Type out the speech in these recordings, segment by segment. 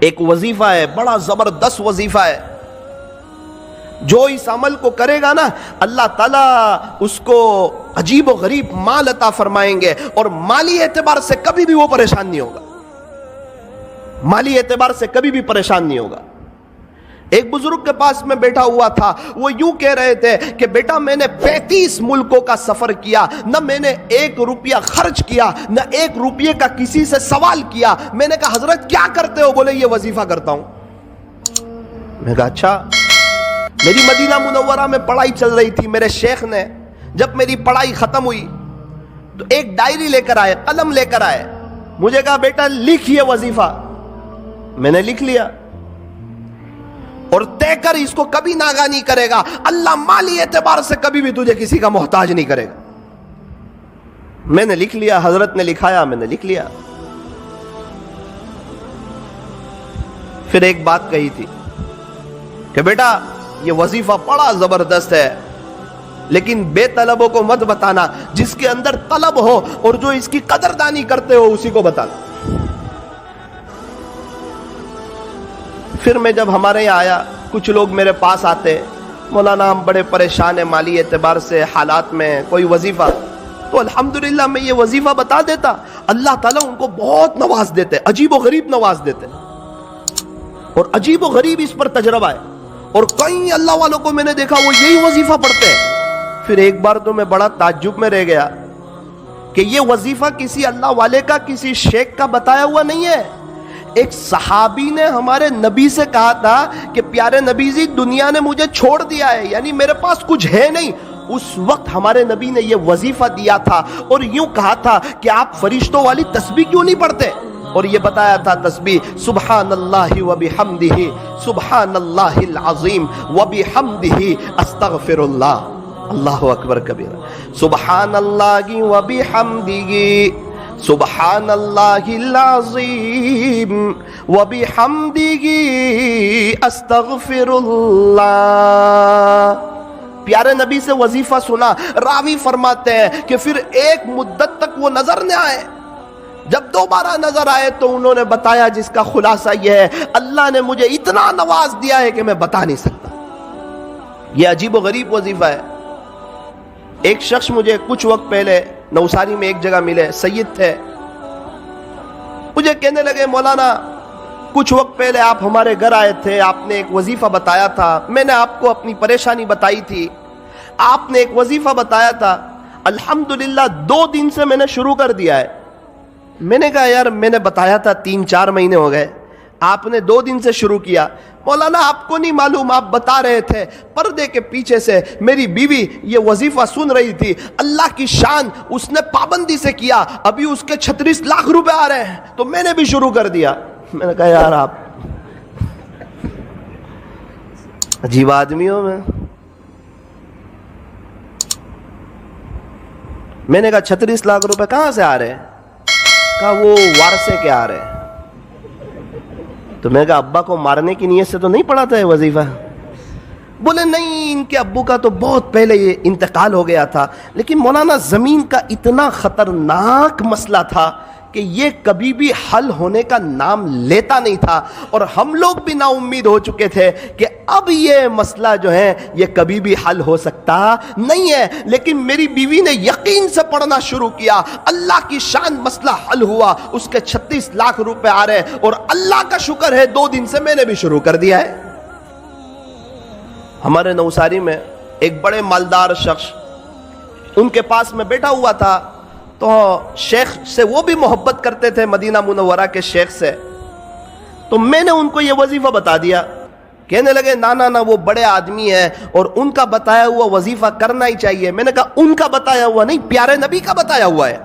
ایک وظیفہ ہے، بڑا زبردست وظیفہ ہے، جو اس عمل کو کرے گا نا اللہ تعالیٰ اس کو عجیب و غریب مال عطا فرمائیں گے، اور مالی اعتبار سے کبھی بھی وہ پریشان نہیں ہوگا، مالی اعتبار سے کبھی بھی پریشان نہیں ہوگا۔ ایک بزرگ کے پاس میں بیٹھا ہوا تھا، وہ یوں کہہ رہے تھے کہ بیٹا میں نے 35 ملکوں کا سفر کیا، نہ میں نے 1 روپیہ خرچ کیا، نہ 1 روپیے کا کسی سے سوال کیا۔ میں نے کہا حضرت کیا کرتے ہو؟ بولے یہ وظیفہ کرتا ہوں۔ میں نے کہا اچھا۔ میری مدینہ منورہ میں پڑھائی چل رہی تھی، میرے شیخ نے جب میری پڑھائی ختم ہوئی تو ایک ڈائری لے کر آئے، قلم لے کر آئے، مجھے کہا بیٹا لکھ یہ وظیفہ۔ میں نے لکھ لیا، اور طے کر اس کو کبھی ناغا نہیں کرے گا، اللہ مالی اعتبار سے کبھی بھی تجھے کسی کا محتاج نہیں کرے گا۔ میں نے لکھ لیا، حضرت نے لکھایا، میں نے لکھ لیا۔ پھر ایک بات کہی تھی کہ بیٹا یہ وظیفہ بڑا زبردست ہے، لیکن بے طلبوں کو مت بتانا، جس کے اندر طلب ہو اور جو اس کی قدردانی کرتے ہو اسی کو بتانا۔ پھر میں جب ہمارے یہاں آیا، کچھ لوگ میرے پاس آتے، مولانا ہم بڑے پریشان ہیں مالی اعتبار سے، حالات میں کوئی وظیفہ، تو الحمدللہ میں یہ وظیفہ بتا دیتا، اللہ تعالیٰ ان کو بہت نواز دیتے، عجیب و غریب نواز دیتے، اور عجیب و غریب اس پر تجربہ ہے، اور کئی اللہ والوں کو میں نے دیکھا وہ یہی وظیفہ پڑھتے ہیں۔ پھر ایک بار تو میں بڑا تعجب میں رہ گیا کہ یہ وظیفہ کسی اللہ والے کا، کسی شیخ کا بتایا ہوا نہیں ہے۔ ایک صحابی نے ہمارے نبی سے کہا تھا کہ پیارے نبی جی دنیا نے مجھے چھوڑ دیا ہے، یعنی میرے پاس کچھ ہے نہیں۔ اس وقت ہمارے نبی نے یہ وظیفہ دیا تھا اور یوں کہا تھا کہ آپ فرشتوں والی تسبیح کیوں نہیں پڑھتے، اور یہ بتایا تھا تسبیح سبحان اللہ و بحمدہ، سبحان اللہ العظیم و بحمدہ استغفر اللہ، اللہ اکبر کبیرہ، سبحان اللہ و بحمدہ، سبحان اللہ العظیم وبحمدہ استغفر اللہ۔ پیارے نبی سے وظیفہ سنا، راوی فرماتے ہیں کہ پھر ایک مدت تک وہ نظر نہ آئے، جب دوبارہ نظر آئے تو انہوں نے بتایا جس کا خلاصہ یہ ہے اللہ نے مجھے اتنا نواز دیا ہے کہ میں بتا نہیں سکتا۔ یہ عجیب و غریب وظیفہ ہے۔ ایک شخص مجھے کچھ وقت پہلے نوساری میں ایک جگہ ملے، سید تھے، مجھے کہنے لگے مولانا کچھ وقت پہلے آپ ہمارے گھر آئے تھے، آپ نے ایک وظیفہ بتایا تھا، میں نے آپ کو اپنی پریشانی بتائی تھی، آپ نے ایک وظیفہ بتایا تھا، الحمدللہ 2 دن سے میں نے شروع کر دیا ہے۔ میں نے کہا یار میں نے بتایا تھا 3-4 مہینے ہو گئے، آپ نے 2 دن سے شروع کیا۔ مولانا آپ کو نہیں معلوم، آپ بتا رہے تھے پردے کے پیچھے سے میری بیوی یہ وظیفہ سن رہی تھی، اللہ کی شان اس نے پابندی سے کیا، ابھی اس کے 36 لاکھ روپے آ رہے ہیں، تو میں نے بھی شروع کر دیا۔ میں نے کہا یار آپ عجیب آدمی ہو۔ میں نے کہا 36 لاکھ روپے کہاں سے آ رہے ہیں؟ کہا وہ وارثے کے آ رہے ہیں۔ تو میں نے کہا ابا کو مارنے کی نیت سے تو نہیں پڑھا تھا یہ وظیفہ؟ بولے نہیں ان کے ابو کا تو بہت پہلے یہ انتقال ہو گیا تھا، لیکن مولانا زمین کا اتنا خطرناک مسئلہ تھا کہ یہ کبھی بھی حل ہونے کا نام لیتا نہیں تھا، اور ہم لوگ بھی نا امید ہو چکے تھے کہ اب یہ مسئلہ جو ہے یہ کبھی بھی حل ہو سکتا نہیں ہے، لیکن میری بیوی نے یقین سے پڑھنا شروع کیا، اللہ کی شان مسئلہ حل ہوا، اس کے 36 لاکھ روپے آ رہے، اور اللہ کا شکر ہے 2 دن سے میں نے بھی شروع کر دیا ہے۔ ہمارے نوساری میں ایک بڑے مالدار شخص، ان کے پاس میں بیٹھا ہوا تھا، تو شیخ سے وہ بھی محبت کرتے تھے، مدینہ منورہ کے شیخ سے، تو میں نے ان کو یہ وظیفہ بتا دیا۔ کہنے لگے نا وہ بڑے آدمی ہیں اور ان کا بتایا ہوا وظیفہ کرنا ہی چاہیے۔ میں نے کہا ان کا بتایا ہوا نہیں، پیارے نبی کا بتایا ہوا ہے،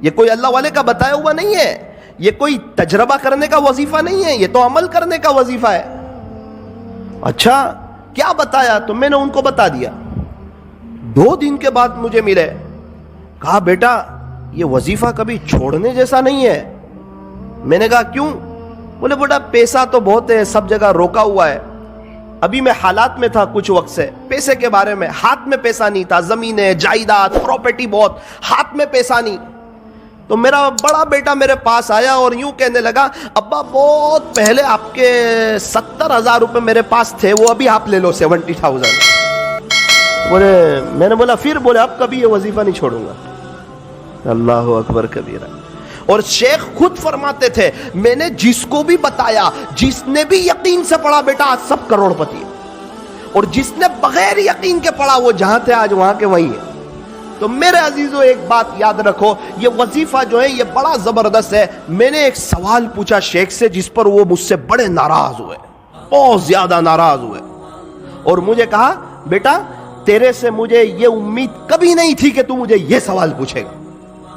یہ کوئی اللہ والے کا بتایا ہوا نہیں ہے، یہ کوئی تجربہ کرنے کا وظیفہ نہیں ہے، یہ تو عمل کرنے کا وظیفہ ہے۔ اچھا کیا بتایا؟ تو میں نے ان کو بتا دیا۔ 2 دن کے بعد مجھے ملے، کہا بیٹا یہ وظیفہ کبھی چھوڑنے جیسا نہیں ہے۔ میں نے کہا کیوں؟ بولے بیٹا پیسہ تو بہت ہے، سب جگہ روکا ہوا ہے، ابھی میں حالات میں تھا کچھ وقت سے، پیسے کے بارے میں ہاتھ میں پیسہ نہیں تھا، زمینیں جائیداد پراپرٹی بہت، ہاتھ میں پیسہ نہیں۔ تو میرا بڑا بیٹا میرے پاس آیا اور یوں کہنے لگا ابا بہت پہلے آپ کے 70,000 روپے میرے پاس تھے، وہ ابھی آپ لے لو 70,000۔ بولے میں نے بولا پھر؟ بولے اب کبھی یہ وظیفہ نہیں چھوڑوں گا۔ اللہ اکبر کبیرہ۔ اور شیخ خود فرماتے تھے میں نے جس کو بھی بتایا، جس نے بھی یقین سے پڑھا بیٹا آج سب کروڑ پتی ہے، اور جس نے بغیر یقین کے پڑھا وہ جہاں تھے آج وہاں کے وہیں ہے۔ تو میرے عزیزو ایک بات یاد رکھو، یہ وظیفہ جو ہے یہ بڑا زبردست ہے۔ میں نے ایک سوال پوچھا شیخ سے جس پر وہ مجھ سے بڑے ناراض ہوئے، بہت زیادہ ناراض ہوئے، اور مجھے کہا بیٹا تیرے سے مجھے یہ امید کبھی نہیں تھی کہ تو مجھے یہ سوال پوچھے گا۔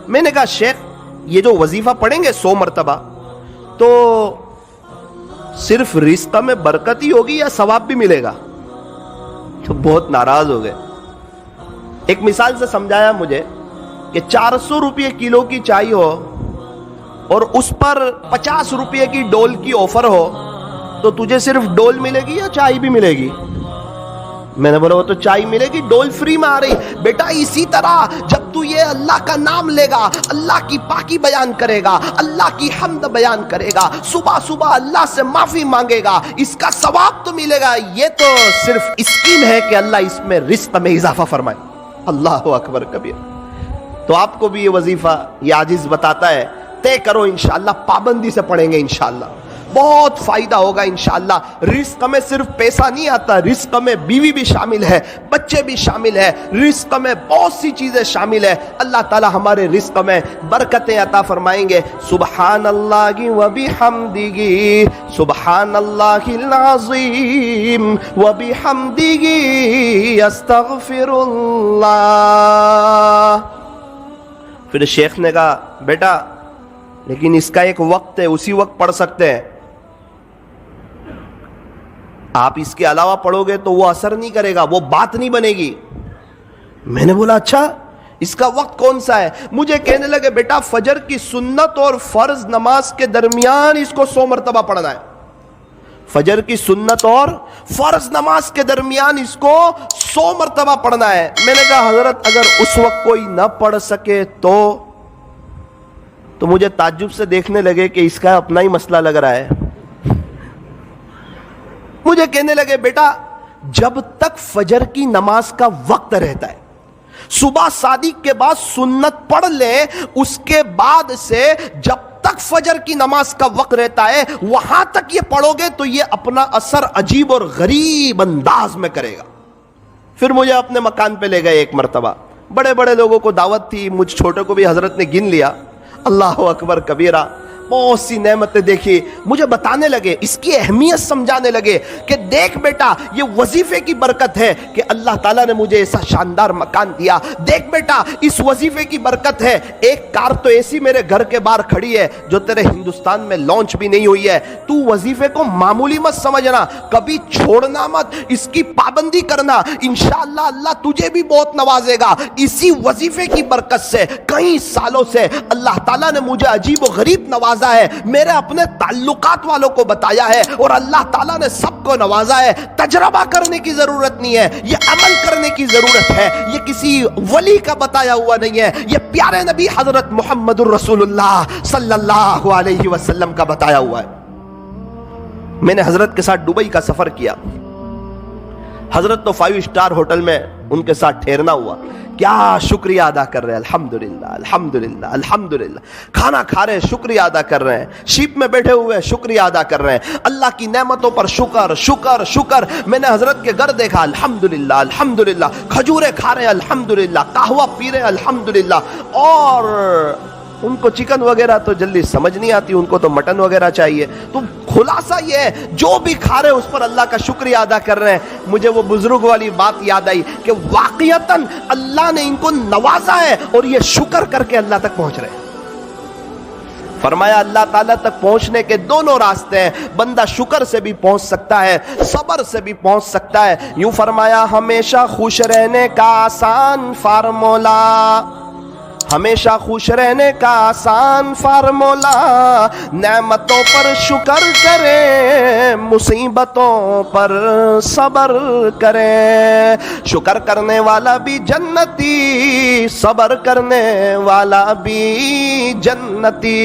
میں نے کہا شیخ یہ جو وظیفہ پڑھیں گے 100 مرتبہ تو صرف رزق میں برکت ہی ہوگی یا ثواب بھی ملے گا؟ تو بہت ناراض ہو گئے۔ ایک مثال سے سمجھایا مجھے کہ 400 روپے کلو کی چائے ہو اور اس پر 50 روپے کی ڈول کی آفر ہو تو تجھے صرف ڈول ملے گی یا چائے بھی ملے گی؟ میں نے بولا وہ تو چائے ملے گی، ڈول فری میں آ رہی۔ بیٹا اسی طرح جب تو یہ اللہ کا نام لے گا، اللہ کی پاکی بیان کرے گا، اللہ کی حمد بیان کرے گا، صبح صبح اللہ سے معافی مانگے گا، اس کا ثواب تو ملے گا۔ یہ تو صرف اسکیم ہے کہ اللہ اس میں رزق میں اضافہ فرمائے۔ اللہ اکبر کبیر۔ تو آپ کو بھی یہ وظیفہ یہ عاجز بتاتا ہے، طے کرو انشاءاللہ، پابندی سے پڑھیں گے انشاءاللہ، بہت فائدہ ہوگا انشاءاللہ۔ رزق میں صرف پیسہ نہیں آتا، رزق میں بیوی بھی شامل ہے، بچے بھی شامل ہے، رزق میں بہت سی چیزیں شامل ہے۔ اللہ تعالی ہمارے رزق میں برکتیں عطا فرمائیں گے۔ سبحان اللہ و بحمدہ، سبحان اللہ العظیم و بحمدہ، استغفر اللہ۔ پھر شیخ نے کہا بیٹا لیکن اس کا ایک وقت ہے، اسی وقت پڑھ سکتے ہیں، آپ اس کے علاوہ پڑھو گے تو وہ اثر نہیں کرے گا، وہ بات نہیں بنے گی۔ میں نے بولا اچھا اس کا وقت کون سا ہے؟ مجھے کہنے لگے بیٹا فجر کی سنت اور فرض نماز کے درمیان اس کو 100 مرتبہ پڑھنا ہے۔ فجر کی سنت اور فرض نماز کے درمیان اس کو 100 مرتبہ پڑھنا ہے۔ میں نے کہا حضرت اگر اس وقت کوئی نہ پڑھ سکے تو مجھے تعجب سے دیکھنے لگے کہ اس کا اپنا ہی مسئلہ لگ رہا ہے۔ مجھے کہنے لگے بیٹا جب تک فجر کی نماز کا وقت رہتا ہے، صبح صادق کے بعد سنت پڑھ لیں، اس کے بعد سے جب تک فجر کی نماز کا وقت رہتا ہے وہاں تک یہ پڑھو گے تو یہ اپنا اثر عجیب اور غریب انداز میں کرے گا۔ پھر مجھے اپنے مکان پہ لے گئے ایک مرتبہ، بڑے بڑے لوگوں کو دعوت تھی، مجھ چھوٹے کو بھی حضرت نے گن لیا۔ اللہ اکبر کبیرہ، بہت سی نعمتیں دیکھی، مجھے بتانے لگے، اس کی اہمیت سمجھانے لگے کہ دیکھ بیٹا یہ وظیفے کی برکت ہے کہ اللہ تعالیٰ نے مجھے ایسا شاندار مکان دیا، دیکھ بیٹا اس وظیفے کی برکت ہے، ایک کار تو ایسی میرے گھر کے باہر kھڑی ہے جو تیرے ہندوستان میں لانچ بھی نہیں ہوئی ہے۔ تو وظیفے کو معمولی مت سمجھنا، کبھی چھوڑنا مت، اس کی پابندی کرنا، انشاءاللہ اللہ تجھے بھی بہت نوازے گا۔ اسی وظیفے کی برکت سے کئی سالوں سے اللہ تعالیٰ نے مجھے عجیب و غریب نوازا ہے، میرے اپنے تعلقات والوں کو بتایا ہے، اور اللہ تعالیٰ نے سب کو نوازا ہے۔ تجربہ کرنے کی ضرورت نہیں ہے، یہ عمل کرنے کی ضرورت ہے، یہ کسی ولی کا بتایا ہوا نہیں ہے، یہ پیارے نبی حضرت محمد الرسول اللہ صلی اللہ علیہ وسلم کا بتایا ہوا ہے۔ میں نے حضرت کے ساتھ دبئی کا سفر کیا، حضرت تو 5 اسٹار ہوٹل میں ان کے ساتھ ٹھہرنا ہوا، کیا شکریہ ادا کر رہے ہیں، الحمدللہ الحمدللہ الحمدللہ، کھانا کھا رہے ہیں شکریہ ادا کر رہے ہیں، شیپ میں بیٹھے ہوئے شکریہ ادا کر رہے ہیں، اللہ کی نعمتوں پر شکر شکر شکر۔ میں نے حضرت کے گھر دیکھا، الحمدللہ الحمدللہ، کھجورے کھا رہے ہیں الحمدللہ، قہوہ پی رہے ہیں الحمدللہ، اور ان کو چکن وغیرہ تو جلدی سمجھ نہیں آتی، ان کو تو مٹن وغیرہ چاہیے۔ تو خلاصہ یہ ہے جو بھی کھا رہے ہیں اس پر اللہ کا شکریہ ادا کر رہے ہیں۔ مجھے وہ بزرگ والی بات یاد آئی کہ واقعتاً اللہ نے ان کو نوازا ہے اور یہ شکر کر کے اللہ تک پہنچ رہے ہیں۔ فرمایا اللہ تعالیٰ تک پہنچنے کے دونوں راستے ہیں، بندہ شکر سے بھی پہنچ سکتا ہے، صبر سے بھی پہنچ سکتا ہے۔ یوں فرمایا ہمیشہ خوش رہنے کا آسان فارمولا، ہمیشہ خوش رہنے کا آسان فارمولا، نعمتوں پر شکر کریں، مصیبتوں پر صبر کریں، شکر کرنے والا بھی جنتی، صبر کرنے والا بھی جنتی۔